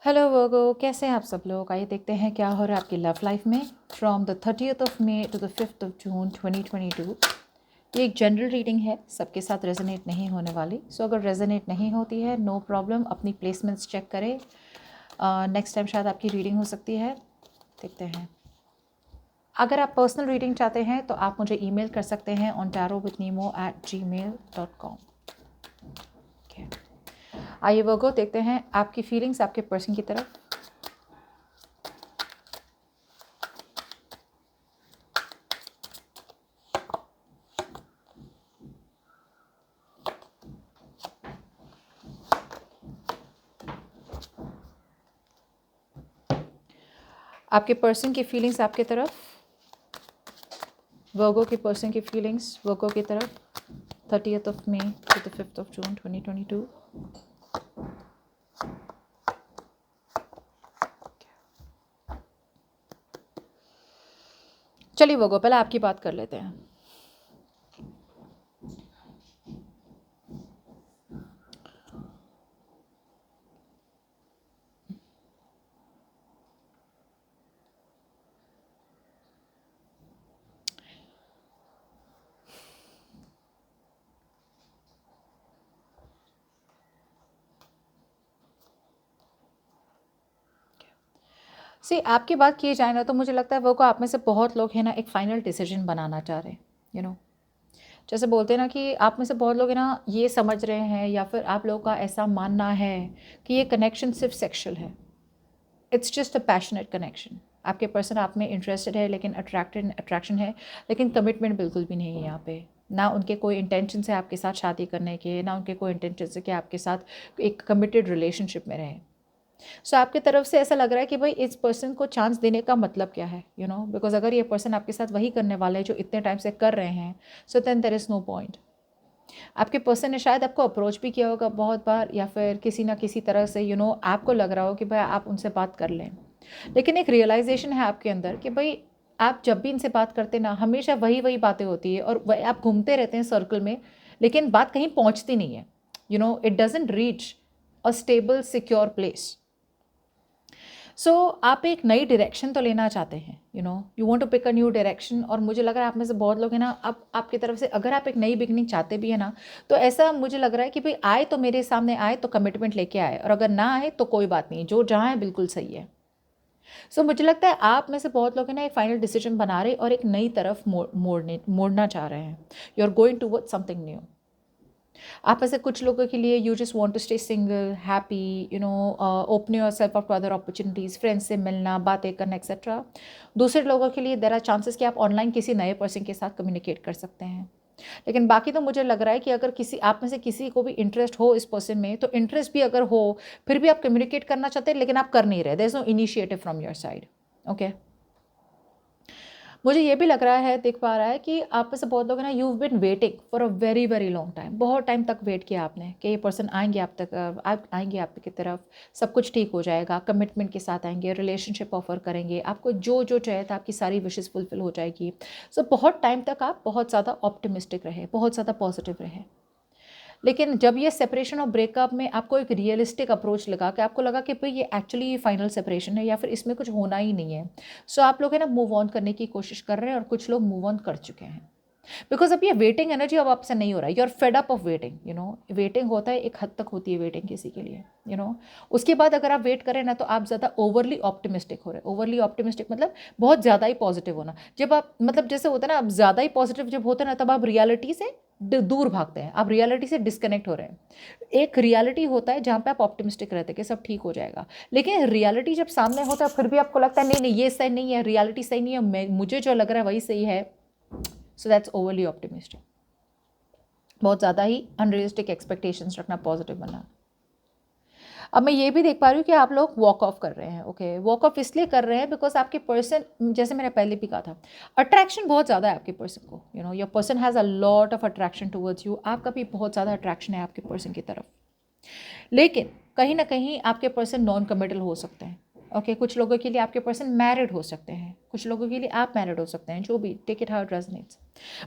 Hello वर्गो, कैसे हैं आप सब लोग। आइए देखते हैं क्या हो रहा है आपकी लव लाइफ में from the 30th of May to the 5th of June 2022। ये एक जनरल रीडिंग है, सबके साथ रेजोनेट नहीं होने वाली। सो अगर रेजोनेट नहीं होती है नो प्रॉब्लम, अपनी प्लेसमेंट्स चेक करें। नेक्स्ट टाइम शायद आपकी रीडिंग हो सकती है, देखते हैं। अगर आप पर्सनल रीडिंग चाहते हैं तो आप मुझे ईमेल कर सकते हैं ontaro@gmail.com। आइए वर्गो देखते हैं आपकी फीलिंग्स आपके पर्सन की तरफ। आपके पर्सन की फीलिंग्स आपके तरफ, वर्गो के पर्सन की फीलिंग्स वर्गो की तरफ 30th of May to the 5th of June 2022। चलिए वर्गो, पहले आपकी बात कर लेते हैं। सी आपकी बात की जाए ना तो मुझे लगता है वो को आप में से बहुत लोग हैं ना एक फ़ाइनल डिसीजन बनाना चाह रहे हैं। जैसे बोलते हैं ना कि आप में से बहुत लोग हैं ना ये समझ रहे हैं या फिर आप लोगों का ऐसा मानना है कि ये कनेक्शन सिर्फ सेक्शुअल है। It's just a passionate connection. आपके पर्सन आप में इंटरेस्टेड है, लेकिन अट्रैक्शन है, लेकिन कमिटमेंट बिल्कुल भी नहीं है यहाँ पे। ना उनके कोई इंटेंशन है आपके साथ शादी करने के, ना उनके कोई इंटेंशन है कि आपके साथ एक कमिटेड रिलेशनशिप में रहें। सो आपकी तरफ से ऐसा लग रहा है कि भाई इस पर्सन को चांस देने का मतलब क्या है, बिकॉज अगर ये पर्सन आपके साथ वही करने वाला है जो इतने टाइम से कर रहे हैं, so then there is no point. आपके पर्सन ने शायद आपको अप्रोच भी किया होगा बहुत बार, या फिर किसी ना किसी तरह से आपको लग रहा हो कि भाई आप उनसे बात कर लें, लेकिन एक रियलाइजेशन है आपके अंदर कि भाई आप जब भी इनसे बात करते ना हमेशा वही वही बातें होती है और वही आप घूमते रहते हैं सर्कल में, लेकिन बात कहीं पहुंचती नहीं है। It doesn't reach a stable secure place. So आप एक नई डायरेक्शन तो लेना चाहते हैं, you want to pick a new direction. और मुझे लग रहा है आप में से बहुत लोग हैं ना, अब आपकी तरफ से अगर आप एक नई बिगनिंग चाहते भी है ना, तो ऐसा मुझे लग रहा है कि भाई आए तो मेरे सामने आए तो कमिटमेंट लेके आए, और अगर ना आए तो कोई बात नहीं, जो जहाँ है बिल्कुल सही है। सो मुझे लगता है आप में से बहुत लोग हैं ना एक फाइनल डिसीजन बना रहे और एक नई तरफ मोड़ना चाह रहे हैं। You are going towards something new. आप ऐसे कुछ लोगों के लिए you just want to stay single happy, open yourself up to other opportunities, friends से मिलना, बातें करना एक्सेट्रा। दूसरे लोगों के लिए देर आर चांसेस कि आप ऑनलाइन किसी नए पर्सन के साथ कम्युनिकेट कर सकते हैं। लेकिन बाकी तो मुझे लग रहा है कि अगर किसी आप में से किसी को भी इंटरेस्ट हो इस पर्सन में, तो इंटरेस्ट भी अगर हो फिर भी आप कम्युनिकेट करना चाहते हैं, लेकिन आप कर नहीं रहे। There is no initiative from your side. Okay, मुझे ये भी लग रहा है, दिख पा रहा है कि आप में से बहुत लोग हैं ना, you been waiting for a very very long time. बहुत टाइम तक वेट किया आपने कि ये पर्सन आएंगे आप तक, आप आएंगे आपकी तरफ, सब कुछ ठीक हो जाएगा, कमिटमेंट के साथ आएंगे, रिलेशनशिप ऑफर करेंगे आपको, जो जो चाहिए था आपकी सारी विशेज़ फुलफिल हो जाएगी। सो बहुत टाइम तक आप बहुत ज़्यादा ऑप्टिमिस्टिक रहे, बहुत ज़्यादा पॉजिटिव रहे। लेकिन जब ये सेपरेशन और ब्रेकअप में आपको एक रियलिस्टिक अप्रोच लगा कि आपको लगा कि भाई ये एक्चुअली फाइनल सेपरेशन है या फिर इसमें कुछ होना ही नहीं है, सो आप लोग है ना मूव ऑन करने की कोशिश कर रहे हैं, और कुछ लोग मूव ऑन कर चुके हैं। बिकॉज अब ये वेटिंग एनर्जी अब आपसे नहीं हो रहा है। You are fed up of waiting. Waiting होता है, एक हद तक होती है वेटिंग किसी के लिए। उसके बाद अगर आप वेट करें ना तो आप ज़्यादा ओवरली ऑप्टिमिस्टिक हो रहे हैं। ओवरली ऑप्टिमिस्टिक मतलब बहुत ज़्यादा ही पॉजिटिव होना। जब आप मतलब जैसे होता है ना, आप ज़्यादा ही पॉजिटिव जब होते हैं ना, तब आप रियलिटी से दूर भागते हैं, आप रियलिटी से डिस्कनेक्ट हो रहे हैं। एक रियलिटी होता है जहाँ पे आप ऑप्टिमिस्टिक रहते हैं कि सब ठीक हो जाएगा, लेकिन रियलिटी जब सामने होता है फिर भी आपको लगता है नहीं नहीं ये सही नहीं है, रियलिटी सही नहीं है, मुझे जो लग रहा है वही सही है। So that's overly optimistic. बहुत ज़्यादा ही अनरियलिस्टिक एक्सपेक्टेशंस रखना, पॉजिटिव बनना। अब मैं ये भी देख पा रही हूँ कि आप लोग वॉक ऑफ कर रहे हैं। ओके, वॉक ऑफ इसलिए कर रहे हैं बिकॉज आपके पर्सन, जैसे मैंने पहले भी कहा था, अट्रैक्शन बहुत ज़्यादा है आपके पर्सन को। Your person has a lot of attraction towards you. आपका भी बहुत ज़्यादा अट्रैक्शन है आपके पर्सन की तरफ, लेकिन कहीं ना कहीं आपके पर्सन नॉन कमिटल हो सकते हैं। ओके कुछ लोगों के लिए आपके पर्सन मैरिड हो सकते हैं, कुछ लोगों के लिए आप मैरिड हो सकते हैं, जो भी, take it how it resonates.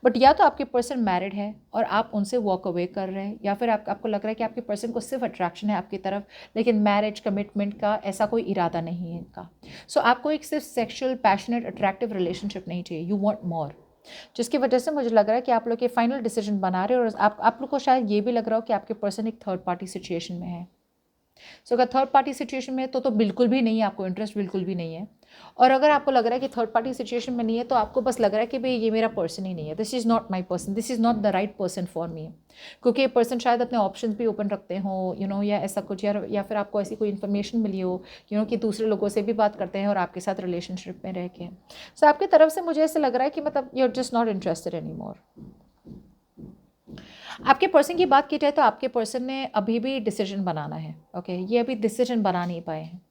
But या तो आपके पर्सन मैरिड है और आप उनसे वॉक अवे कर रहे हैं, या फिर आपको लग रहा है कि आपके पर्सन को सिर्फ अट्रैक्शन है आपकी तरफ, लेकिन मैरिज कमिटमेंट का ऐसा कोई इरादा नहीं है इनका। सो आपको एक सिर्फ सेक्शुअल पैशनेट अट्रैक्टिव रिलेशनशिप नहीं चाहिए, यू वांट मोर। जिसकी वजह से मुझे लग रहा है कि आप लोग ये फाइनल डिसीजन बना रहे हो, और आप लोग को शायद ये भी लग रहा हो कि आपके पर्सन एक थर्ड पार्टी सिचुएशन में है। सो अगर थर्ड पार्टी सिचुएशन में है तो बिल्कुल भी नहीं है, आपको इंटरेस्ट बिल्कुल भी नहीं है। और अगर आपको लग रहा है कि थर्ड पार्टी सिचुएशन में नहीं है, तो आपको बस लग रहा है कि भाई ये मेरा पर्सन ही नहीं है, this is not my person, this is not the right person for me. क्योंकि ये पर्सन शायद अपने ऑप्शन भी ओपन रखते हो, या ऐसा कुछ, या फिर आपको ऐसी कोई इन्फॉर्मेशन मिली हो कि दूसरे लोगों से भी बात करते हैं और आपके साथ रिलेशनशिप में रह के। सो आपकी तरफ से मुझे ऐसा लग रहा है कि मतलब you are just not interested any more. आपके पर्सन की बात की जाए तो आपके पर्सन ने अभी भी डिसीजन बनाना है, ओके ये अभी डिसीजन बना नहीं पाए हैं।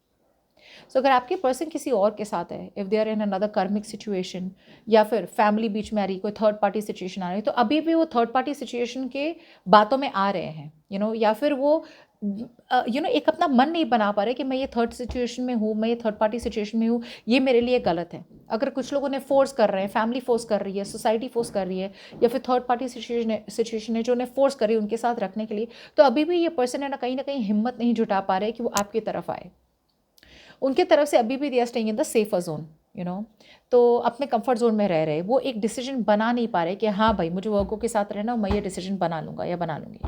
सो अगर आपके पर्सन किसी और के साथ है, if they are in another karmic situation, या फिर फैमिली बीच में आ रही, कोई थर्ड पार्टी सिचुएशन आ रही है, तो अभी भी वो थर्ड पार्टी सिचुएशन के बातों में आ रहे हैं, या फिर वो एक अपना मन नहीं बना पा रहे कि मैं ये थर्ड सिचुएशन में हूँ, मैं ये थर्ड पार्टी सिचुएशन में हूँ, ये मेरे लिए गलत है। अगर कुछ लोगों ने फोर्स कर रहे हैं, फैमिली फोर्स कर रही है, सोसाइटी फोर्स कर रही है, या फिर थर्ड पार्टी सिचुएशन है जो उन्हें फोर्स कर रही है उनके साथ रखने के लिए, तो अभी भी ये पर्सन है ना कहीं हिम्मत नहीं जुटा पा रहे कि वो आपकी तरफ आए। उनके तरफ से अभी भी they are staying in the safer zone, तो अपने कंफर्ट जोन में रह रहे, वो एक डिसीजन बना नहीं पा रहे कि हाँ भाई मुझे वर्गों के साथ रहना, मैं ये डिसीजन बना लूँगा या बना लूँगी।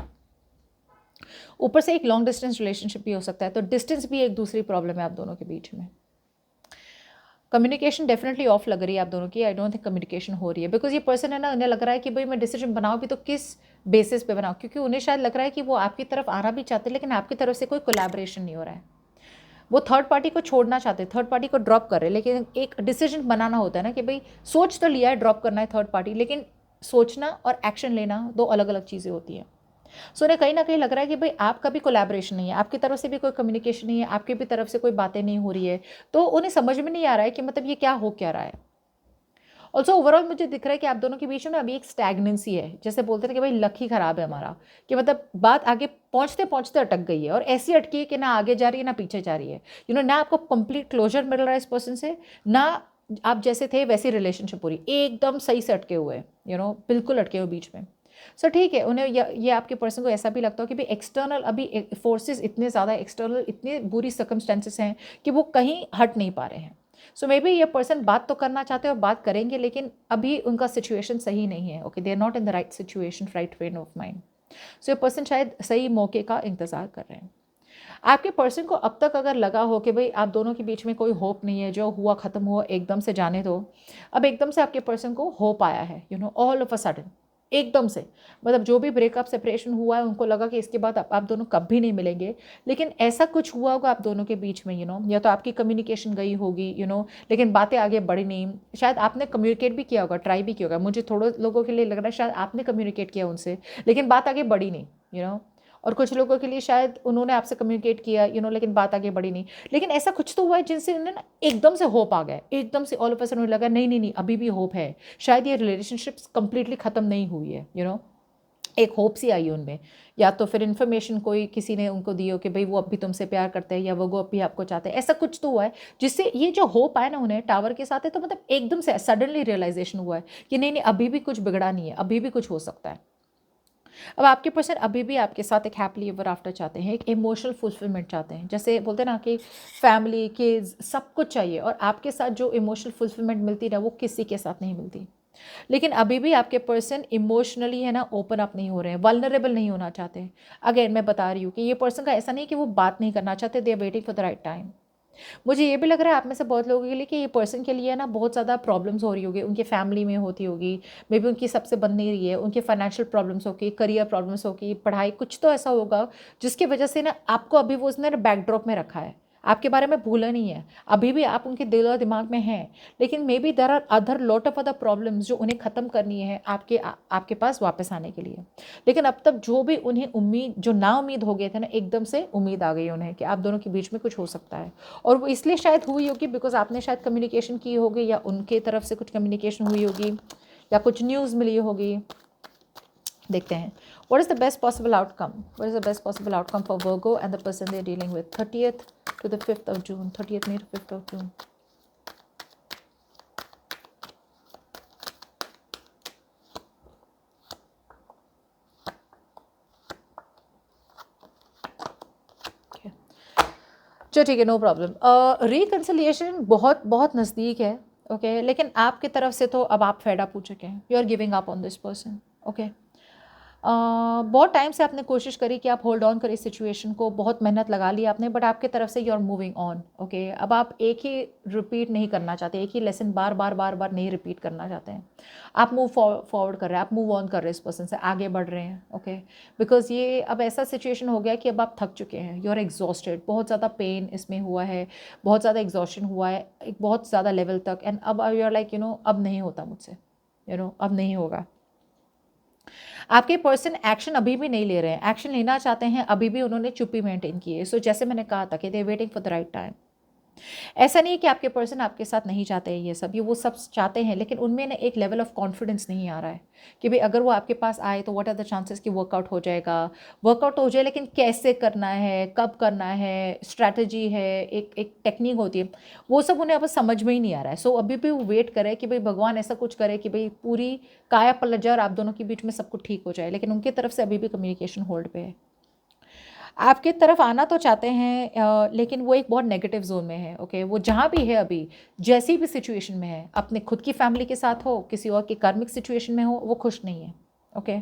ऊपर से एक लॉन्ग डिस्टेंस रिलेशनशिप भी हो सकता है, तो डिस्टेंस भी एक दूसरी प्रॉब्लम है आप दोनों के बीच में। कम्युनिकेशन डेफिनेटली ऑफ लग रही है आप दोनों की, आई डोंट थिंक कम्युनिकेशन हो रही है, बिकॉज ये पर्सन है ना, उन्हें लग रहा है कि भाई मैं डिसीजन बनाऊँ भी तो किस बेसिस पे बनाऊँ, क्योंकि उन्हें शायद लग रहा है कि वो आपकी तरफ आना भी चाहते हैं, लेकिन आपकी तरफ से कोई कोलैबोरेशन नहीं हो रहा है। वो थर्ड पार्टी को छोड़ना चाहते हैं, थर्ड पार्टी को ड्रॉप कर रहे हैं, लेकिन एक डिसीजन बनाना होता है ना कि भाई सोच तो लिया है ड्रॉप करना है थर्ड पार्टी, लेकिन सोचना और एक्शन लेना दो अलग अलग चीज़ें होती हैं। सो उन्हें कहीं ना कहीं लग रहा है कि भाई आपका भी कोलैबोरेशन नहीं है, आपकी तरफ से भी कोई कम्युनिकेशन नहीं है, आपकी भी तरफ से कोई बातें नहीं हो रही है, तो उन्हें समझ में नहीं आ रहा है कि मतलब ये क्या हो क्या रहा है। ऑल्सो ओवरऑल मुझे दिख रहा है कि आप दोनों के बीच में ना अभी एक स्टैग्नेंसी है, जैसे बोलते थे कि भाई लक ही खराब है हमारा, कि मतलब बात आगे पहुंचते पहुंचते अटक गई है, और ऐसी अटकी है कि ना आगे जा रही है ना पीछे जा रही है, ना आपको कंप्लीट क्लोजर मिल रहा है इस पर्सन से, ना आप जैसे थे वैसी रिलेशनशिप पूरी एकदम सही से अटके हुए, बिल्कुल अटके हुए बीच में। सो ठीक है, उन्हें ये आपके पर्सन को ऐसा भी लगता हो कि भाई एक्सटर्नल अभी फोर्सेस इतने ज़्यादा, एक्सटर्नल इतनी बुरी सर्कमस्टेंसेस हैं कि वो कहीं हट नहीं पा रहे हैं। सो मे बी ये पर्सन बात तो करना चाहते हैं और बात करेंगे, लेकिन अभी उनका सिचुएशन सही नहीं है, okay they are not in the right situation, right frame of mind. So ये पर्सन शायद सही मौके का इंतज़ार कर रहे हैं। आपके पर्सन को अब तक अगर लगा हो कि भाई आप दोनों के बीच में कोई होप नहीं है, जो हुआ ख़त्म हुआ एकदम से जाने दो, अब एकदम से आपके पर्सन को होप आया है, ऑल ऑफ अ सडन, एकदम से, मतलब जो भी ब्रेकअप सेपरेशन हुआ है उनको लगा कि इसके बाद आप दोनों कभी नहीं मिलेंगे, लेकिन ऐसा कुछ हुआ होगा आप दोनों के बीच में, या तो आपकी कम्युनिकेशन गई होगी, लेकिन बातें आगे बढ़ी नहीं, शायद आपने कम्युनिकेट भी किया होगा, ट्राई भी किया होगा, मुझे थोड़े लोगों के लिए लग रहा है शायद आपने कम्युनिकेट किया उनसे, लेकिन बात आगे बढ़ी नहीं, और कुछ लोगों के लिए शायद उन्होंने आपसे कम्युनिकेट किया, लेकिन बात आगे बढ़ी नहीं, लेकिन ऐसा कुछ तो हुआ है जिनसे उन्हें ना एकदम से होप आ गया, एकदम से ऑल ऑफ अ सडन उन्हें लगा नहीं नहीं नहीं अभी भी होप है, शायद ये रिलेशनशिप्स कंप्लीटली ख़त्म नहीं हुई है, एक होप सी आई उनमें, या तो फिर इन्फॉर्मेशन कोई किसी ने उनको दी हो कि भाई वो अब भी तुमसे प्यार करते हैं, या वो अब भी आपको चाहते हैं, ऐसा कुछ तो हुआ है जिससे ये जो होप आया ना उन्हें टावर के साथ है, तो मतलब एकदम से सडनली रियलाइजेशन हुआ है कि नहीं नहीं अभी भी कुछ बिगड़ा नहीं है, अभी भी कुछ हो सकता है। अब आपके पर्सन अभी भी आपके साथ एक हैप्पीली एवर आफ्टर चाहते हैं, एक इमोशनल फुलफिलमेंट चाहते हैं, जैसे बोलते हैं ना कि फैमिली किड्स सब कुछ चाहिए, और आपके साथ जो इमोशनल फुलफिलमेंट मिलती ना वो किसी के साथ नहीं मिलती। लेकिन अभी भी आपके पर्सन इमोशनली है ना ओपन अप नहीं हो रहे हैं, वल्नरेबल नहीं होना चाहते। अगेन मैं बता रही हूँ कि ये पर्सन का ऐसा नहीं कि वो बात नहीं करना चाहते, they are waiting for the right time. मुझे ये भी लग रहा है आप में से बहुत लोगों के लिए कि ये पर्सन के लिए ना बहुत ज़्यादा प्रॉब्लम्स हो रही होगी, उनके फैमिली में होती होगी, मे बी उनकी सबसे बन नहीं रही है, उनकी फाइनेंशियल प्रॉब्लम्स होगी, करियर प्रॉब्लम्स होगी, पढ़ाई, कुछ तो ऐसा होगा जिसकी वजह से ना आपको अभी वो उसने बैकड्रॉप में रखा है, आपके बारे में भूला नहीं है, अभी भी आप उनके दिल और दिमाग में हैं, लेकिन maybe there are other lot of other problems जो उन्हें ख़त्म करनी है आपके पास वापस आने के लिए। लेकिन अब तक जो भी उन्हें उम्मीद, जो ना उम्मीद हो गए थे ना, एकदम से उम्मीद आ गई उन्हें कि आप दोनों के बीच में कुछ हो सकता है, और वो इसलिए शायद हुई होगी बिकॉज आपने शायद कम्युनिकेशन की होगी, या उनके तरफ से कुछ कम्युनिकेशन हुई होगी, या कुछ न्यूज़ मिली होगी। देखते हैं what is the best possible outcome, what is the best possible outcome for Virgo and the person they're dealing with, 30th to the 5th of June, 30th May to 5th of June. चलो ठीक है, no problem. Reconciliation बहुत बहुत नज़दीक है, okay, लेकिन आपकी तरफ से तो अब आप फेड अप हो चुके हैं, you are giving up on this person, okay. बहुत टाइम से आपने कोशिश करी कि आप होल्ड ऑन करें सिचुएशन को, बहुत मेहनत लगा ली आपने, बट आपकी तरफ से you are moving on, okay. अब आप एक ही रिपीट नहीं करना चाहते, एक ही लेसन बार बार बार बार नहीं रिपीट करना चाहते हैं। आप मूव फॉरवर्ड कर रहे हैं, आप मूव ऑन कर रहे हैं, इस पर्सन से आगे बढ़ रहे हैं, ओके। बिकॉज ये अब ऐसा सिचुएशन हो गया कि अब आप थक चुके हैं, यू आर एग्जॉस्टेड, बहुत ज़्यादा पेन इसमें हुआ है, बहुत ज़्यादा एग्जॉस्शन हुआ है एक बहुत ज़्यादा लेवल तक, एंड अब यू आर लाइक अब नहीं होता मुझसे, अब नहीं होगा। आपके पर्सन एक्शन अभी भी नहीं ले रहे हैं, एक्शन लेना चाहते हैं, अभी भी उन्होंने चुप्पी मेंटेन की है। सो जैसे मैंने कहा था कि they waiting for the right time. ऐसा नहीं है कि आपके पर्सन आपके साथ नहीं चाहते हैं, ये सब वो सब चाहते हैं, लेकिन उनमें ना एक लेवल ऑफ कॉन्फिडेंस नहीं आ रहा है कि भाई अगर वो आपके पास आए तो व्हाट आर द चांसेस कि वर्कआउट हो जाएगा, वर्कआउट हो जाए, लेकिन कैसे करना है, कब करना है, स्ट्रैटेजी है, एक टेक्निक होती है, वो सब उन्हें अब समझ में ही नहीं आ रहा है। सो अभी भी वो वेट करे कि भाई भगवान ऐसा कुछ करे कि भाई पूरी काया पलट जाए और आप दोनों के बीच में सब कुछ ठीक हो जाए, लेकिन उनकी तरफ से अभी भी कम्युनिकेशन होल्ड पे है। आपके तरफ आना तो चाहते हैं, लेकिन वो एक बहुत नेगेटिव जोन में है, ओके। वो जहाँ भी है अभी, जैसी भी सिचुएशन में है, अपने खुद की फैमिली के साथ हो, किसी और की कार्मिक सिचुएशन में हो, वो खुश नहीं है, ओके।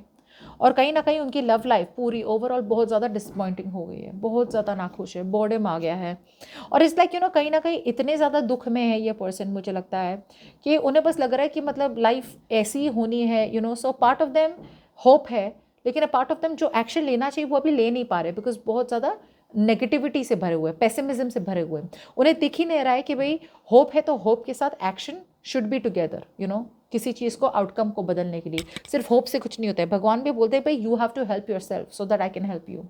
और कहीं ना कहीं उनकी लव लाइफ पूरी ओवरऑल बहुत ज़्यादा डिसअपॉइंटिंग हो गई है, बहुत ज़्यादा नाखुश है, बोर्डम आ गया है। और इस लाइक कहीं ना कहीं इतने ज़्यादा दुख में है ये पर्सन, मुझे लगता है कि उन्हें बस लग रहा है कि मतलब लाइफ ऐसी ही होनी है, so part of them hope है, लेकिन अ पार्ट ऑफ देम जो एक्शन लेना चाहिए वो अभी ले नहीं पा रहे, बिकॉज बहुत ज़्यादा नेगेटिविटी से भरे हुए, पेसिमिज्म से भरे हुए। उन्हें दिख ही नहीं रहा है कि भाई होप है तो होप के साथ एक्शन शुड बी टुगेदर, किसी चीज़ को, आउटकम को बदलने के लिए। सिर्फ होप से कुछ नहीं होता है, भगवान भी बोलते हैं भाई you have to help yourself so that I can help you.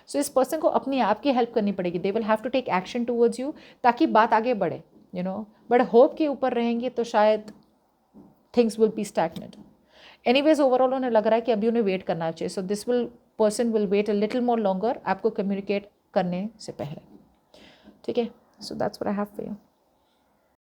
So इस पर्सन को अपनी आप की हेल्प करनी पड़ेगी, they will have to take action towards you, ताकि बात आगे बढ़े, बट होप के ऊपर रहेंगे तो शायद things will be stagnant. Anyways overall उन्हें लग रहा है कि अभी उन्हें वेट करना चाहिए, so this person will wait a little more longer आपको कम्युनिकेट करने से पहले, ठीक है। So that's what I have for you.